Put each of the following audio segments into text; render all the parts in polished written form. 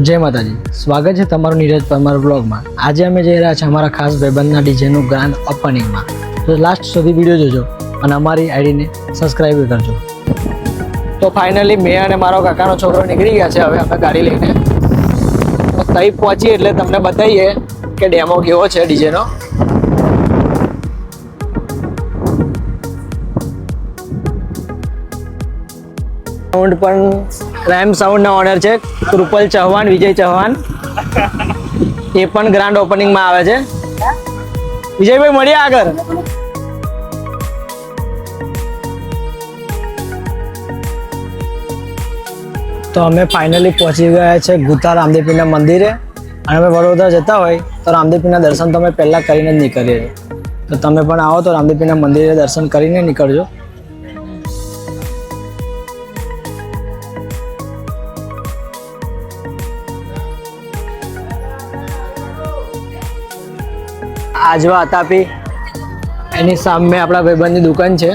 જય માતાજી, સ્વાગત છે તમારું નીરજ પરમાર બ્લોગમાં। આજે અમે જઈ રહ્યા છીએ અમારા ખાસ ભાઈબંધના ડીજેનું ગ્રાન્ડ ઓપનિંગમાં। તો લાસ્ટ સુધી વિડીયો જોજો અને અમારી આઈડીને સબસ્ક્રાઈબ કરજો। તો ફાઇનલી મેં અને મારો કાકાનો છોકરો નીકળી ગયા છે। હવે અમે ગાડી લઈને તો તઈ પહોંચીએ એટલે તમને બતાવીએ કે ડેમો કેવો છે ડીજેનો। સાઉન્ડ પણ રાઇમ સાઉન્ડના ઓનર છે કૃપલ ચૌહાણ, વિજય ચૌહાણ। એ પણ ગ્રાન્ડ ઓપનિંગમાં આવે છે। વિજયભાઈ મળીએ આગળ। તો અમે ફાઇનલી પહોંચી ગયા છે ગુતા રામદેવપીરના મંદિરે। અને અમે વડોદરા જતા હોય તો રામદેવપીરના દર્શન તો અમે પહેલાં કરીને જ નીકળીએ। તો તમે પણ આવો તો રામદેવપીરના મંદિરે દર્શન કરીને નીકળજો। આજવા અતાપી એની સામે આપણા ભાઈબંધની દુકાન છે।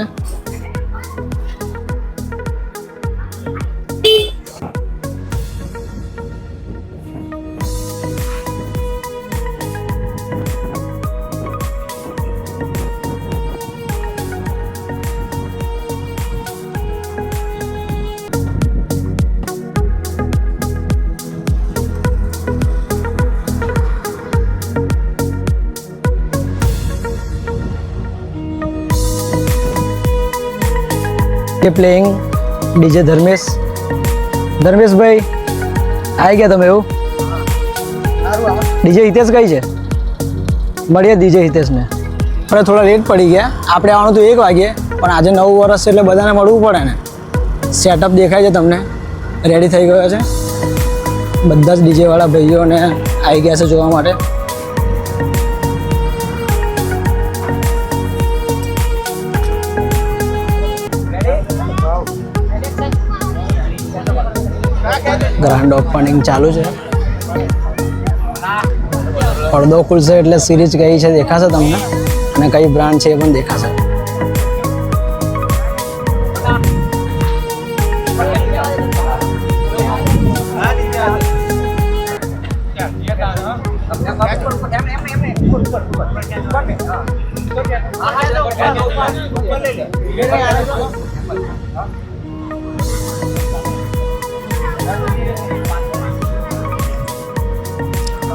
પ્લેઇંગ ડીજે ધર્મેશ ભાઈ આવી ગયા તમે? એવું ડીજે હિતેશ કઈ છે? મળીએ ડીજે હિતેશને। આપણે થોડા લેટ પડી ગયા, આપણે આવવાનું તો 1 વાગે, પણ આજે 9 વર્ષ છે એટલે બધાને મળવું પડે ને। સેટઅપ દેખાય છે તમને, રેડી થઈ ગયો છે। બધા જ ડીજેવાળા ભાઈઓને આવી ગયા છે જોવા માટે। ગ્રાન્ડ ઓપનિંગ ચાલુ છે। પડદો ખુલશે એટલે સિરીઝ કઈ છે દેખાશે તમને, અને કઈ બ્રાન્ડ છે એ પણ દેખાશે।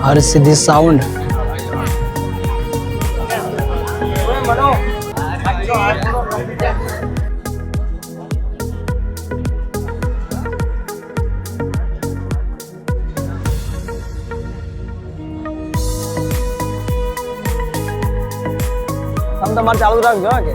हर सिद्धि साउंड हम તમારે ચાલુ રાખજો કે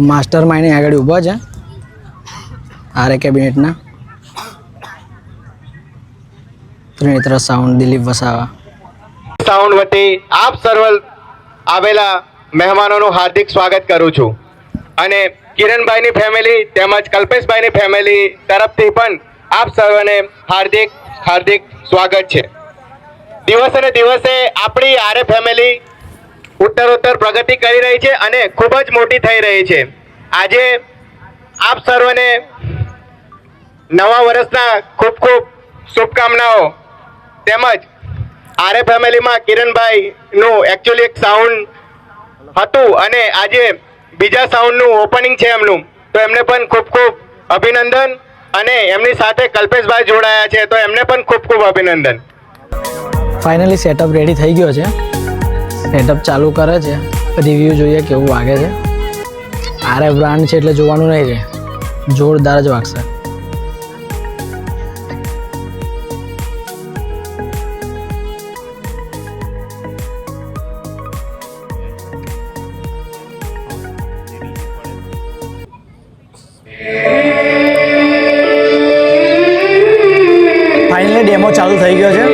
માસ્ટર માઇન્ડ આગળ ઊભા છે આરે કેબિનેટના। ત્રિનેત્ર સાઉન્ડ દિલીપ વસાવા સાઉન્ડ વતી આપ સર્વ આવેલા મહેમાનોનું હાર્દિક સ્વાગત કરું છું। અને કિરણભાઈની ફેમિલી તેમજ કલ્પેશભાઈની ફેમિલી તરફથી પણ આપ સર્વને હાર્દિક સ્વાગત છે। દિવસે ને દિવસે આપણી આરે ફેમિલી ઉત્તરોત્તર પ્રગતિ કરી રહી છે અને ખૂબ જ મોટી થઈ રહી છે। આજે આપ સર્વને નવા વર્ષના ખૂબ શુભકામનાઓ। તેમજ આરે ફેમિલીમાં કિરણભાઈનું એકચ્યુઅલી એક સાઉન્ડ હતું અને આજે બીજા સાઉન્ડનું ઓપનિંગ છે એમનું, તો એમને પણ ખૂબ અભિનંદન। અને એમની સાથે કલ્પેશભાઈ જોડાયા છે, તો એમને પણ ખૂબ અભિનંદન। ફાઇનલી સેટઅપ રેડી થઈ ગયો છે। સેટઅપ ચાલુ કરે છે, રિવ્યૂ જોઈએ કેવું વાગે છે। આરે બ્રાન્ડ છે એટલે જોવાનું નહીં રહે, જોરદાર જ વાગશે। ફાઇનલી ડેમો ચાલુ થઈ ગયો છે।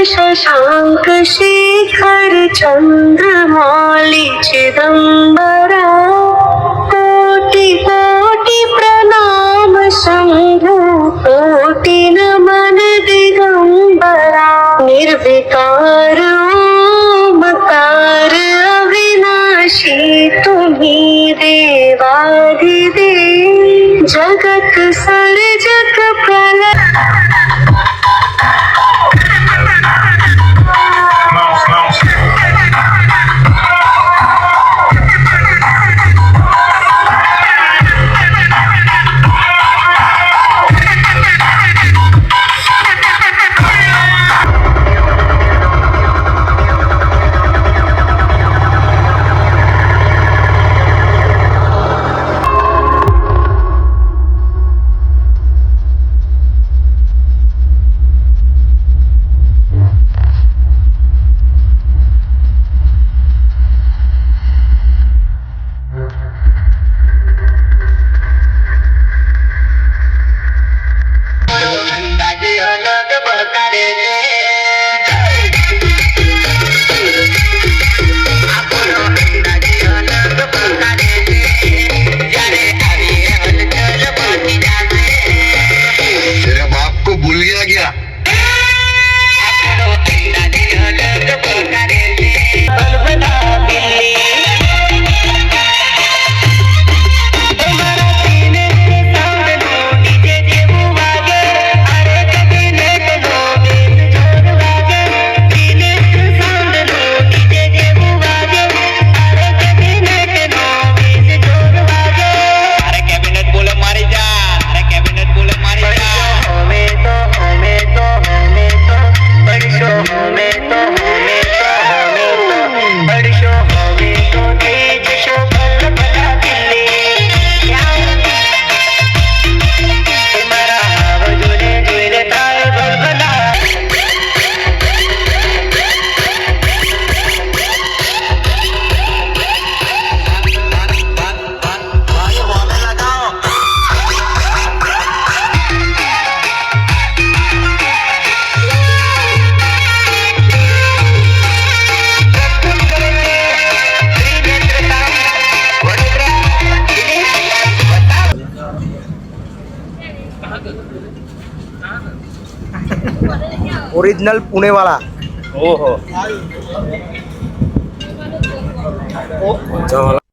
शशांक शेखर चंद्रमौली चिदंबरा कोटि कोटि प्रणाम शंभु कोटि नमन दिगंबरा निर्विकार ओमकार अविनाशी तुम्ही देवाधिदेव जगत सर्जक प्रलय ओरिजिनल पुणेवाला ओहो चला